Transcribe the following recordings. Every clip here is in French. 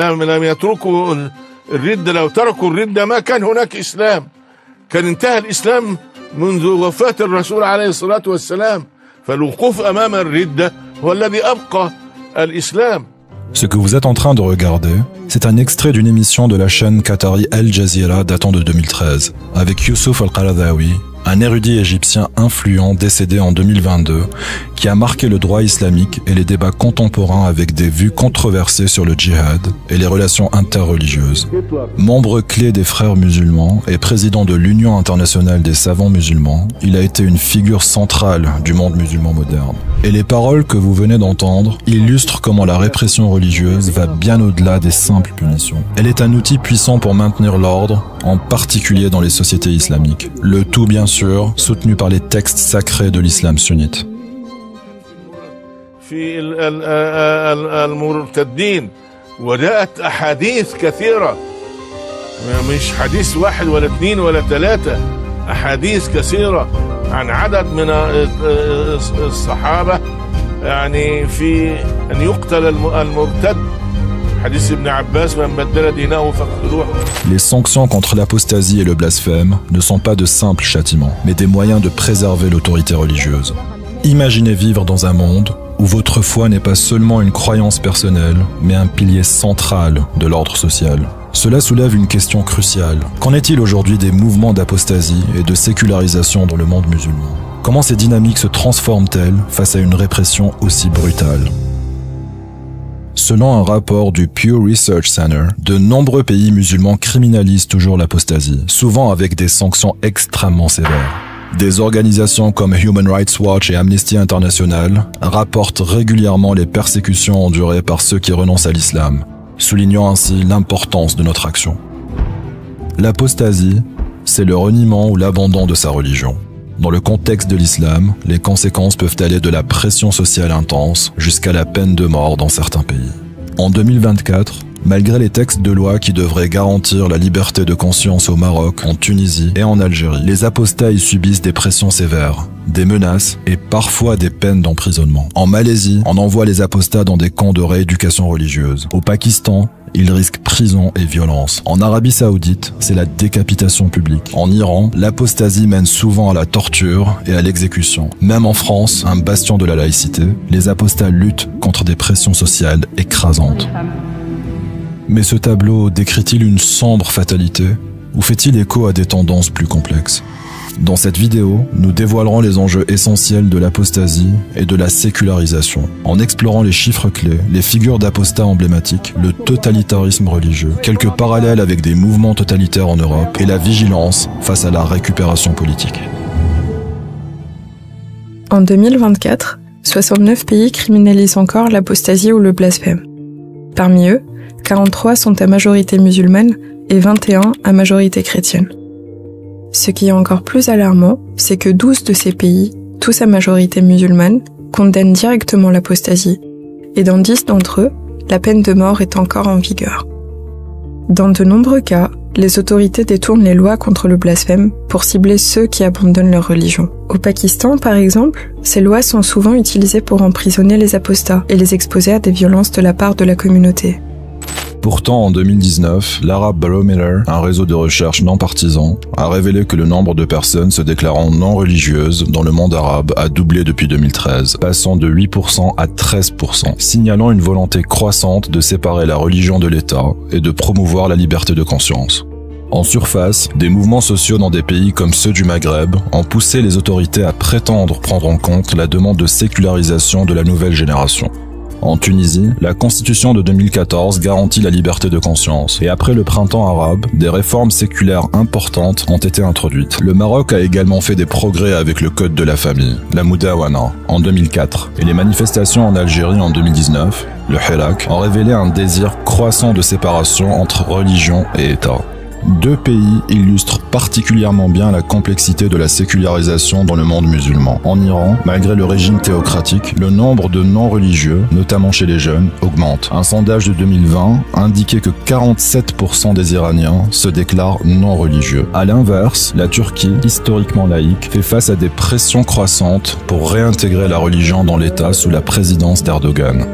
لم يتركوا الردة، لو تركوا الردة ما كان هناك إسلام، كان انتهى الإسلام منذ وفاة الرسول عليه الصلاة والسلام. فالوقوف أمام الردة هو الذي أبقى الإسلام. Ce que vous êtes en train de regarder, c'est un extrait d'une émission de la chaîne qatari Al Jazeera datant de 2013, avec Youssouf Al-Qaradawi, un érudit égyptien influent décédé en 2022, qui a marqué le droit islamique et les débats contemporains avec des vues controversées sur le djihad et les relations interreligieuses. Membre clé des Frères musulmans et président de l'Union internationale des savants musulmans, il a été une figure centrale du monde musulman moderne. Et les paroles que vous venez d'entendre illustrent comment la répression religieuse va bien au-delà des simples punitions. Elle est un outil puissant pour maintenir l'ordre, en particulier dans les sociétés islamiques. Le tout bien sûr soutenu par les textes sacrés de l'islam sunnite. في المرتدين وجاءت أحاديث كثيرة، مش حديث واحد ولا اثنين ولا ثلاثة، أحاديث كثيرة عن عدد من الصحابة يعني في أن يقتل المرتد. Les sanctions contre l'apostasie et le blasphème ne sont pas de simples châtiments, mais des moyens de préserver l'autorité religieuse. Imaginez vivre dans un monde où votre foi n'est pas seulement une croyance personnelle, mais un pilier central de l'ordre social. Cela soulève une question cruciale. Qu'en est-il aujourd'hui des mouvements d'apostasie et de sécularisation dans le monde musulman? Comment ces dynamiques se transforment-elles face à une répression aussi brutale? Selon un rapport du Pew Research Center, de nombreux pays musulmans criminalisent toujours l'apostasie, souvent avec des sanctions extrêmement sévères. Des organisations comme Human Rights Watch et Amnesty International rapportent régulièrement les persécutions endurées par ceux qui renoncent à l'islam, soulignant ainsi l'importance de notre action. L'apostasie, c'est le reniement ou l'abandon de sa religion. Dans le contexte de l'islam, les conséquences peuvent aller de la pression sociale intense jusqu'à la peine de mort dans certains pays. En 2024, malgré les textes de loi qui devraient garantir la liberté de conscience au Maroc, en Tunisie et en Algérie, les apostats y subissent des pressions sévères, des menaces et parfois des peines d'emprisonnement. En Malaisie, on envoie les apostats dans des camps de rééducation religieuse. Au Pakistan, ils risquent prison et violence. En Arabie Saoudite, c'est la décapitation publique. En Iran, l'apostasie mène souvent à la torture et à l'exécution. Même en France, un bastion de la laïcité, les apostats luttent contre des pressions sociales écrasantes. Mais ce tableau décrit-il une sombre fatalité ou fait-il écho à des tendances plus complexes? Dans cette vidéo, nous dévoilerons les enjeux essentiels de l'apostasie et de la sécularisation, en explorant les chiffres clés, les figures d'apostats emblématiques, le totalitarisme religieux, quelques parallèles avec des mouvements totalitaires en Europe et la vigilance face à la récupération politique. En 2024, 69 pays criminalisent encore l'apostasie ou le blasphème. Parmi eux, 43 sont à majorité musulmane et 21 à majorité chrétienne. Ce qui est encore plus alarmant, c'est que 12 de ces pays, tous à majorité musulmane, condamnent directement l'apostasie, et dans 10 d'entre eux, la peine de mort est encore en vigueur. Dans de nombreux cas, les autorités détournent les lois contre le blasphème pour cibler ceux qui abandonnent leur religion. Au Pakistan, par exemple, ces lois sont souvent utilisées pour emprisonner les apostats et les exposer à des violences de la part de la communauté. Pourtant, en 2019, l'Arab Barometer, un réseau de recherche non partisan, a révélé que le nombre de personnes se déclarant non religieuses dans le monde arabe a doublé depuis 2013, passant de 8% à 13%, signalant une volonté croissante de séparer la religion de l'État et de promouvoir la liberté de conscience. En surface, des mouvements sociaux dans des pays comme ceux du Maghreb ont poussé les autorités à prétendre prendre en compte la demande de sécularisation de la nouvelle génération. En Tunisie, la constitution de 2014 garantit la liberté de conscience et après le printemps arabe, des réformes séculaires importantes ont été introduites. Le Maroc a également fait des progrès avec le code de la famille, la Moudawana, en 2004 et les manifestations en Algérie en 2019, le Hirak, ont révélé un désir croissant de séparation entre religion et État. Deux pays illustrent particulièrement bien la complexité de la sécularisation dans le monde musulman. En Iran, malgré le régime théocratique, le nombre de non-religieux, notamment chez les jeunes, augmente. Un sondage de 2020 indiquait que 47% des Iraniens se déclarent non-religieux. À l'inverse, la Turquie, historiquement laïque, fait face à des pressions croissantes pour réintégrer la religion dans l'État sous la présidence d'Erdogan.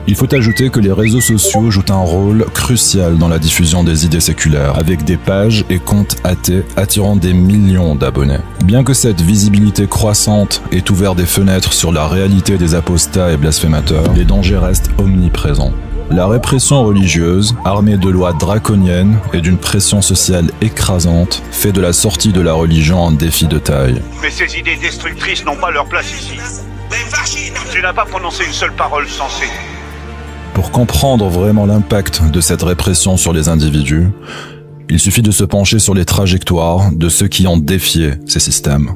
Il faut ajouter que les réseaux sociaux jouent un rôle crucial dans la diffusion des idées séculaires, avec des pages et comptes athées attirant des millions d'abonnés. Bien que cette visibilité croissante ait ouvert des fenêtres sur la réalité des apostats et blasphémateurs, les dangers restent omniprésents. La répression religieuse, armée de lois draconiennes et d'une pression sociale écrasante, fait de la sortie de la religion un défi de taille. Mais ces idées destructrices n'ont pas leur place ici. Tu n'as pas prononcé une seule parole sensée. Pour comprendre vraiment l'impact de cette répression sur les individus, il suffit de se pencher sur les trajectoires de ceux qui ont défié ces systèmes.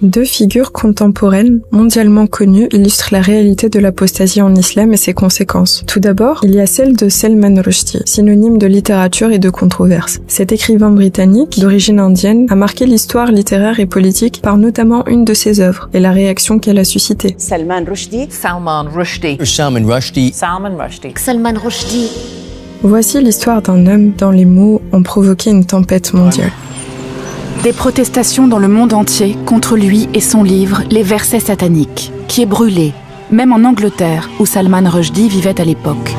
Deux figures contemporaines mondialement connues illustrent la réalité de l'apostasie en islam et ses conséquences. Tout d'abord, il y a celle de Salman Rushdie, synonyme de littérature et de controverse. Cet écrivain britannique, d'origine indienne, a marqué l'histoire littéraire et politique par notamment une de ses œuvres et la réaction qu'elle a suscitée. Salman Rushdie. Salman Rushdie. Salman Rushdie. Salman Rushdie. Salman Rushdie. Voici l'histoire d'un homme dont les mots ont provoqué une tempête mondiale. Des protestations dans le monde entier contre lui et son livre « Les versets sataniques », qui est brûlé, même en Angleterre, où Salman Rushdie vivait à l'époque.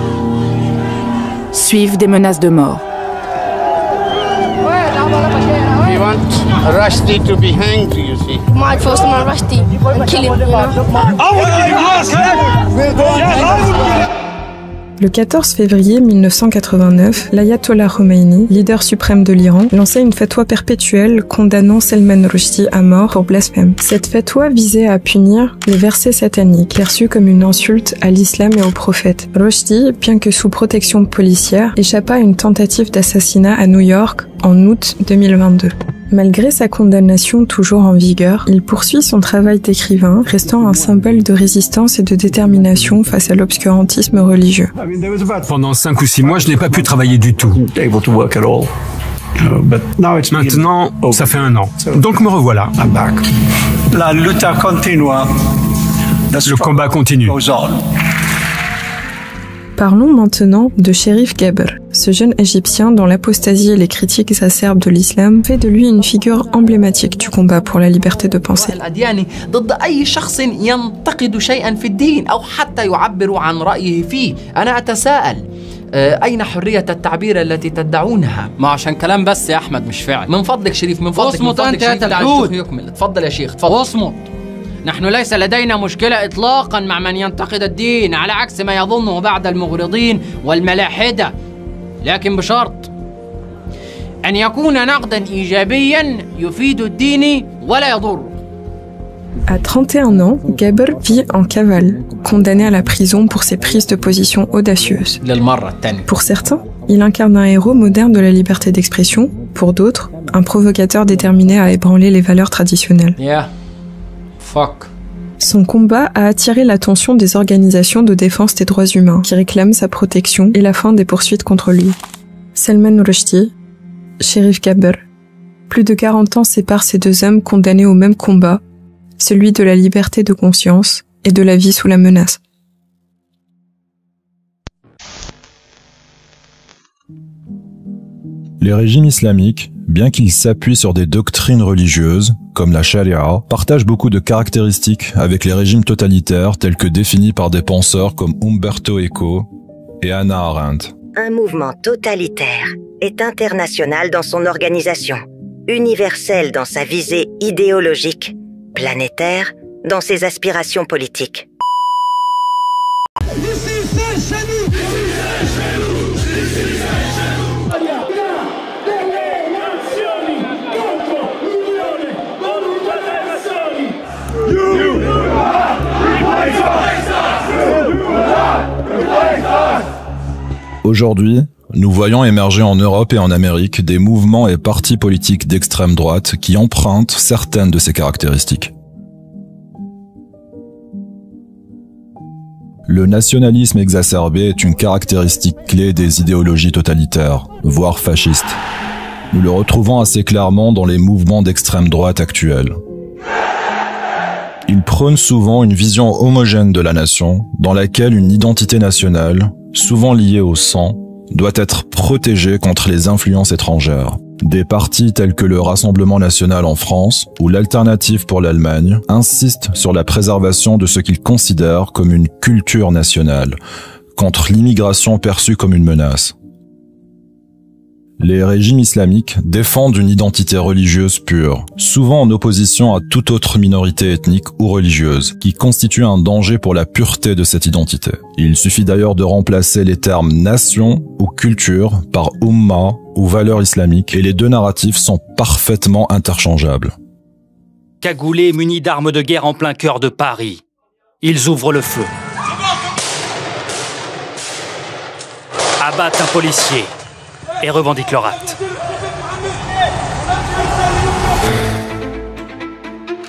Suivent des menaces de mort. We want Rushdie to be hanged, you see. Might force Salman Rushdie and kill him, Le 14 février 1989, l'ayatollah Khomeini, leader suprême de l'Iran, lançait une fatwa perpétuelle condamnant Salman Rushdie à mort pour blasphème. Cette fatwa visait à punir les versets sataniques, perçus comme une insulte à l'islam et au prophète. Rushdie, bien que sous protection policière, échappa à une tentative d'assassinat à New York en août 2022. Malgré sa condamnation toujours en vigueur, il poursuit son travail d'écrivain, restant un symbole de résistance et de détermination face à l'obscurantisme religieux. Pendant 5 ou 6 mois, je n'ai pas pu travailler du tout. Maintenant, ça fait 1 an. Donc me revoilà. La lutte continue. Le combat continue. Parlons maintenant de Cherif Gabr, ce jeune Égyptien dont l'apostasie et les critiques acerbes de l'islam fait de lui une figure emblématique du combat pour la liberté de pensée. أين حرية التعبير التي تدعونها؟ ما عشان كلام بس يا أحمد مش فعل. من فضلك شريف من فضلك. اصمت أنت يا تلحود. يكمل. تفضل يا شيخ تفضل. اصمت. نحن ليس لدينا مشكلة إطلاقا مع من ينتقد الدين على عكس ما يظنه بعض المغرضين والملاحدة، لكن بشرط أن يكون نقدا إيجابيا يفيد الدين ولا يضر. À 31 ans, Gabr vit en cavale, condamné à la prison pour ses prises de position audacieuses. Pour certains, il incarne un héros moderne de la liberté d'expression, pour d'autres, un provocateur déterminé à ébranler les valeurs traditionnelles. Son combat a attiré l'attention des organisations de défense des droits humains qui réclament sa protection et la fin des poursuites contre lui. Salman Rushdie, Cherif Gabr. Plus de 40 ans séparent ces deux hommes condamnés au même combat, celui de la liberté de conscience et de la vie sous la menace. Les régimes islamiques, bien qu'ils s'appuient sur des doctrines religieuses, comme la charia, partagent beaucoup de caractéristiques avec les régimes totalitaires tels que définis par des penseurs comme Umberto Eco et Hannah Arendt. Un mouvement totalitaire est international dans son organisation, universel dans sa visée idéologique, planétaire dans ses aspirations politiques. Aujourd'hui, nous voyons émerger en Europe et en Amérique des mouvements et partis politiques d'extrême droite qui empruntent certaines de ces caractéristiques. Le nationalisme exacerbé est une caractéristique clé des idéologies totalitaires, voire fascistes. Nous le retrouvons assez clairement dans les mouvements d'extrême droite actuels. Ils prônent souvent une vision homogène de la nation, dans laquelle une identité nationale, souvent liée au sang, doit être protégée contre les influences étrangères. Des partis tels que le Rassemblement national en France ou l'Alternative pour l'Allemagne insistent sur la préservation de ce qu'ils considèrent comme une culture nationale, contre l'immigration perçue comme une menace. Les régimes islamiques défendent une identité religieuse pure, souvent en opposition à toute autre minorité ethnique ou religieuse, qui constitue un danger pour la pureté de cette identité. Il suffit d'ailleurs de remplacer les termes nation ou culture par umma ou valeur islamique, et les deux narratifs sont parfaitement interchangeables. Cagoulés munis d'armes de guerre en plein cœur de Paris, ils ouvrent le feu. Abattent un policier et revendiquent leur acte.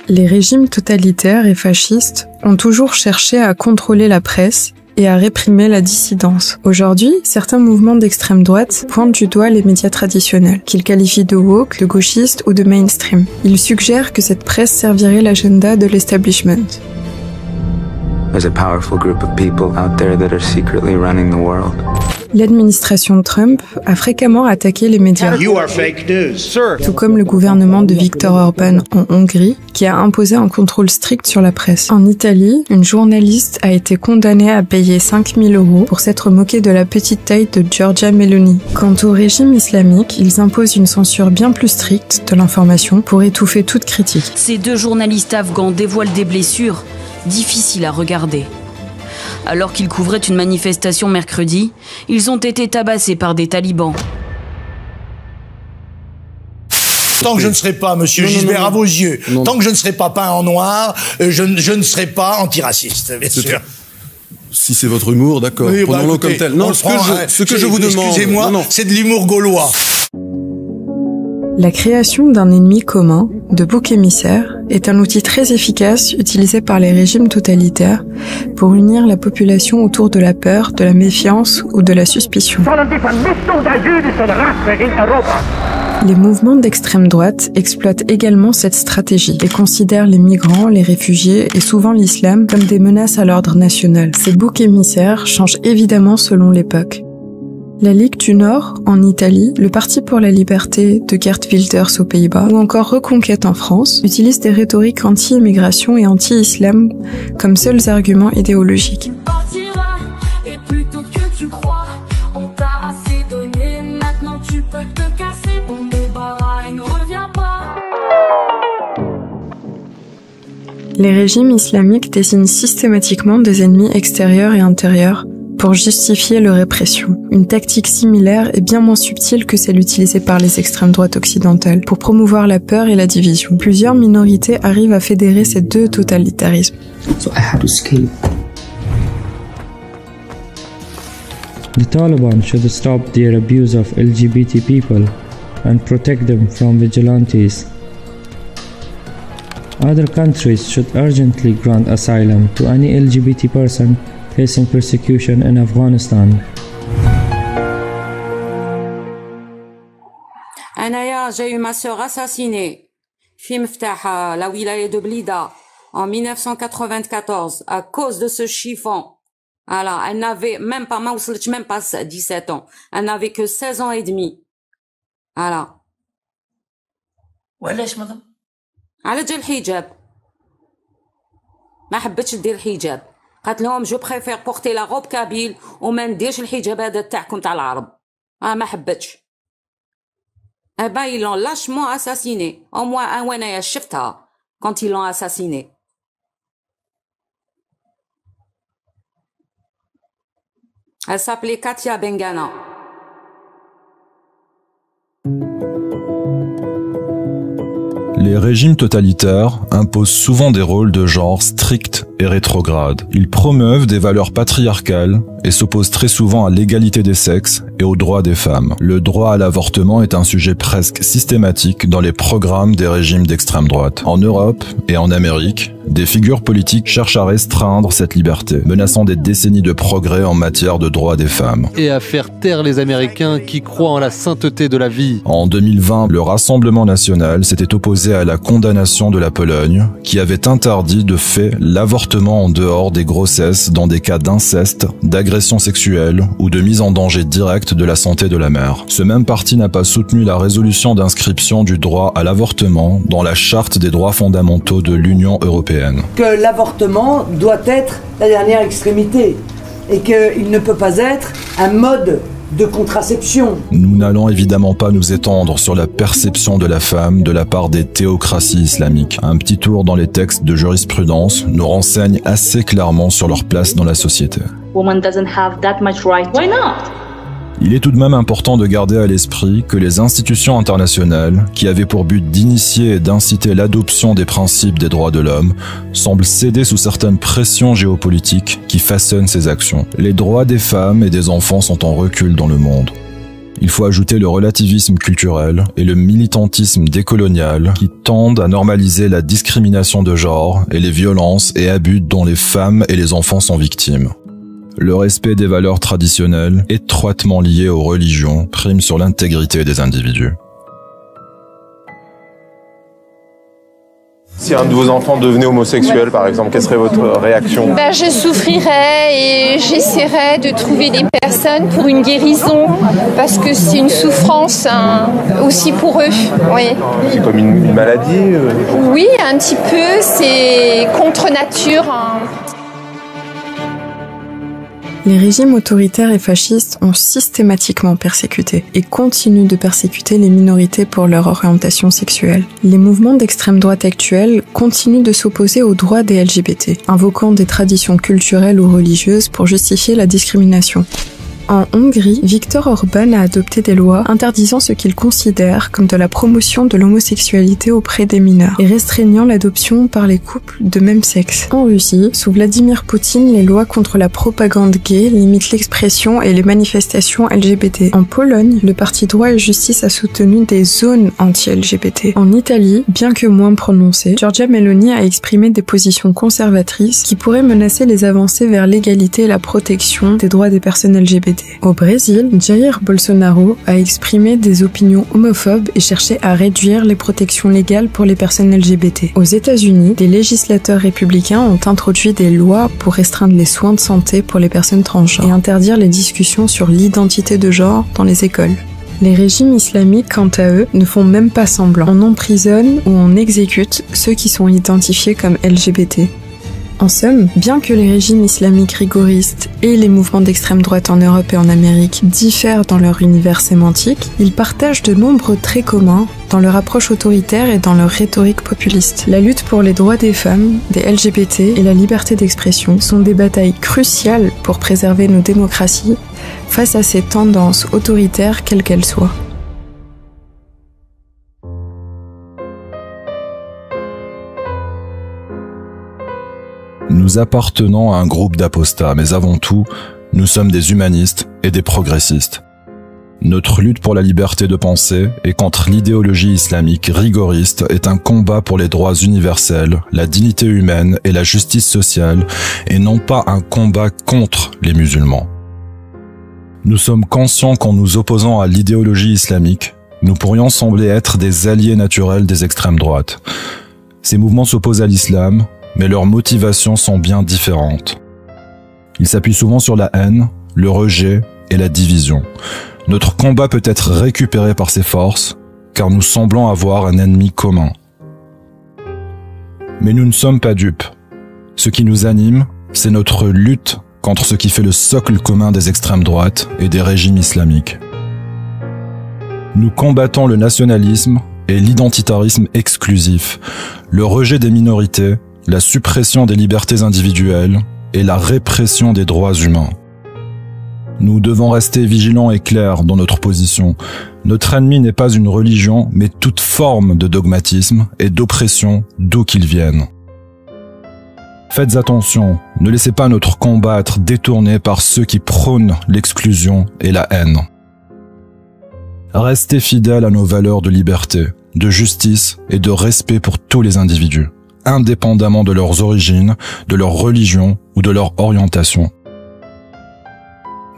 Les régimes totalitaires et fascistes ont toujours cherché à contrôler la presse et à réprimer la dissidence. Aujourd'hui, certains mouvements d'extrême droite pointent du doigt les médias traditionnels, qu'ils qualifient de woke, de gauchistes ou de mainstream. Ils suggèrent que cette presse servirait l'agenda de l'establishment. There's a powerful group of people out there that are secretly running the world. L'administration Trump a fréquemment attaqué les médias, tout comme le gouvernement de Viktor Orban en Hongrie, qui a imposé un contrôle strict sur la presse. En Italie, une journaliste a été condamnée à payer 5 000 € pour s'être moquée de la petite taille de Giorgia Meloni. Quant au régime islamique, ils imposent une censure bien plus stricte de l'information pour étouffer toute critique. Ces deux journalistes afghans dévoilent des blessures difficiles à regarder. Alors qu'ils couvraient une manifestation mercredi, ils ont été tabassés par des talibans. Tant que je ne serai pas, monsieur Gisbert, à vos yeux, tant que je ne serai pas peint en noir, je ne serai pas antiraciste, bien sûr. Si c'est votre humour, d'accord, Oui, prenons-le comme tel. Non, ce que je vous demande... Excusez-moi, c'est de l'humour gaulois. La création d'un ennemi commun, de bouc émissaire, est un outil très efficace utilisé par les régimes totalitaires pour unir la population autour de la peur, de la méfiance ou de la suspicion. Les mouvements d'extrême droite exploitent également cette stratégie et considèrent les migrants, les réfugiés et souvent l'islam comme des menaces à l'ordre national. Ces boucs émissaires changent évidemment selon l'époque. La Ligue du Nord, en Italie, le Parti pour la liberté de Geert Wilders aux Pays-Bas, ou encore Reconquête en France, utilisent des rhétoriques anti-immigration et anti-islam comme seuls arguments idéologiques. Les régimes islamiques désignent systématiquement des ennemis extérieurs et intérieurs pour justifier leur répression. Une tactique similaire est bien moins subtile que celle utilisée par les extrêmes droites occidentales pour promouvoir la peur et la division. Plusieurs minorités arrivent à fédérer ces deux totalitarismes. So I had to escape. The Taliban should stop their abuse of LGBT people and protect them from vigilantes. Other countries should urgently grant asylum to any LGBT person facing persecution in Afghanistan. Anaya, j'ai eu ma sœur assassinée. Fi Mftaha, la wilaya de Blida, en 1994, à cause de ce chiffon. Voilà, elle n'avait même pas, même pas 17 ans. Elle n'avait que 16 ans et demi. Voilà. وعلاش مدام؟ على جال الحجاب. ما حبتش دير الحجاب. قالت لهم جو بريفير بورتي لا روب كابيل وما نديرش الحجاب هذا تاعكم تاع العرب. ما حبتش. Ben ils l'ont lâchement assassiné. Au moins un wanaya شفتها quand ils l'ont assassiné. Elle s'appelait Katia Bengana. Les régimes totalitaires imposent souvent des rôles de genre stricts et rétrogrades. Ils promeuvent des valeurs patriarcales et s'opposent très souvent à l'égalité des sexes et aux droits des femmes. Le droit à l'avortement est un sujet presque systématique dans les programmes des régimes d'extrême droite. En Europe et en Amérique, des figures politiques cherchent à restreindre cette liberté, menaçant des décennies de progrès en matière de droits des femmes. Et à faire taire les Américains qui croient en la sainteté de la vie. En 2020, le Rassemblement national s'était opposé à la condamnation de la Pologne, qui avait interdit de fait l'avortement l'avortement en dehors des grossesses dans des cas d'inceste, d'agression sexuelle ou de mise en danger directe de la santé de la mère. Ce même parti n'a pas soutenu la résolution d'inscription du droit à l'avortement dans la Charte des droits fondamentaux de l'Union européenne. Que l'avortement doit être la dernière extrémité et qu'il ne peut pas être un mode de contraception. Nous n'allons évidemment pas nous étendre sur la perception de la femme de la part des théocraties islamiques. Un petit tour dans les textes de jurisprudence nous renseigne assez clairement sur leur place dans la société. Woman doesn't have that much right. Why not? Il est tout de même important de garder à l'esprit que les institutions internationales, qui avaient pour but d'initier et d'inciter l'adoption des principes des droits de l'homme, semblent céder sous certaines pressions géopolitiques qui façonnent ces actions. Les droits des femmes et des enfants sont en recul dans le monde. Il faut ajouter le relativisme culturel et le militantisme décolonial qui tendent à normaliser la discrimination de genre et les violences et abus dont les femmes et les enfants sont victimes. Le respect des valeurs traditionnelles, étroitement liées aux religions, prime sur l'intégrité des individus. Si un de vos enfants devenait homosexuel, par exemple, quelle serait votre réaction? Je souffrirais et j'essaierais de trouver des personnes pour une guérison, parce que c'est une souffrance aussi pour eux. Oui. C'est comme une maladie? Oui, un petit peu, c'est contre nature. Les régimes autoritaires et fascistes ont systématiquement persécuté et continuent de persécuter les minorités pour leur orientation sexuelle. Les mouvements d'extrême droite actuels continuent de s'opposer aux droits des LGBT, invoquant des traditions culturelles ou religieuses pour justifier la discrimination. En Hongrie, Viktor Orban a adopté des lois interdisant ce qu'il considère comme de la promotion de l'homosexualité auprès des mineurs et restreignant l'adoption par les couples de même sexe. En Russie, sous Vladimir Poutine, les lois contre la propagande gay limitent l'expression et les manifestations LGBT. En Pologne, le parti Droit et Justice a soutenu des zones anti-LGBT. En Italie, bien que moins prononcées, Giorgia Meloni a exprimé des positions conservatrices qui pourraient menacer les avancées vers l'égalité et la protection des droits des personnes LGBT. Au Brésil, Jair Bolsonaro a exprimé des opinions homophobes et cherché à réduire les protections légales pour les personnes LGBT. Aux États-Unis, des législateurs républicains ont introduit des lois pour restreindre les soins de santé pour les personnes transgenres et interdire les discussions sur l'identité de genre dans les écoles. Les régimes islamiques, quant à eux, ne font même pas semblant. On emprisonne ou on exécute ceux qui sont identifiés comme LGBT. En somme, bien que les régimes islamiques rigoristes et les mouvements d'extrême droite en Europe et en Amérique diffèrent dans leur univers sémantique, ils partagent de nombreux traits communs dans leur approche autoritaire et dans leur rhétorique populiste. La lutte pour les droits des femmes, des LGBT et la liberté d'expression sont des batailles cruciales pour préserver nos démocraties face à ces tendances autoritaires quelles qu'elles soient. Nous appartenons à un groupe d'apostats, mais avant tout, nous sommes des humanistes et des progressistes. Notre lutte pour la liberté de pensée et contre l'idéologie islamique rigoriste est un combat pour les droits universels, la dignité humaine et la justice sociale, et non pas un combat contre les musulmans. Nous sommes conscients qu'en nous opposant à l'idéologie islamique, nous pourrions sembler être des alliés naturels des extrêmes droites. Ces mouvements s'opposent à l'islam, mais leurs motivations sont bien différentes. Ils s'appuient souvent sur la haine, le rejet et la division. Notre combat peut être récupéré par ces forces, car nous semblons avoir un ennemi commun. Mais nous ne sommes pas dupes. Ce qui nous anime, c'est notre lutte contre ce qui fait le socle commun des extrêmes droites et des régimes islamiques. Nous combattons le nationalisme et l'identitarisme exclusif, le rejet des minorités, la suppression des libertés individuelles et la répression des droits humains. Nous devons rester vigilants et clairs dans notre position. Notre ennemi n'est pas une religion, mais toute forme de dogmatisme et d'oppression d'où qu'il vienne. Faites attention, ne laissez pas notre combat être détourné par ceux qui prônent l'exclusion et la haine. Restez fidèles à nos valeurs de liberté, de justice et de respect pour tous les individus, indépendamment de leurs origines, de leur religion ou de leur orientation.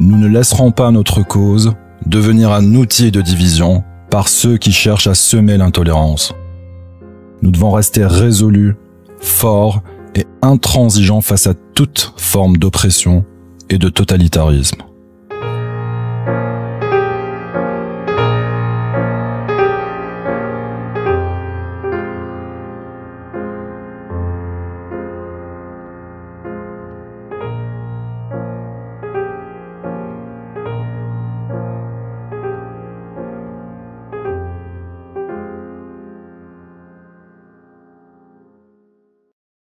Nous ne laisserons pas notre cause devenir un outil de division par ceux qui cherchent à semer l'intolérance. Nous devons rester résolus, forts et intransigeant face à toute forme d'oppression et de totalitarisme.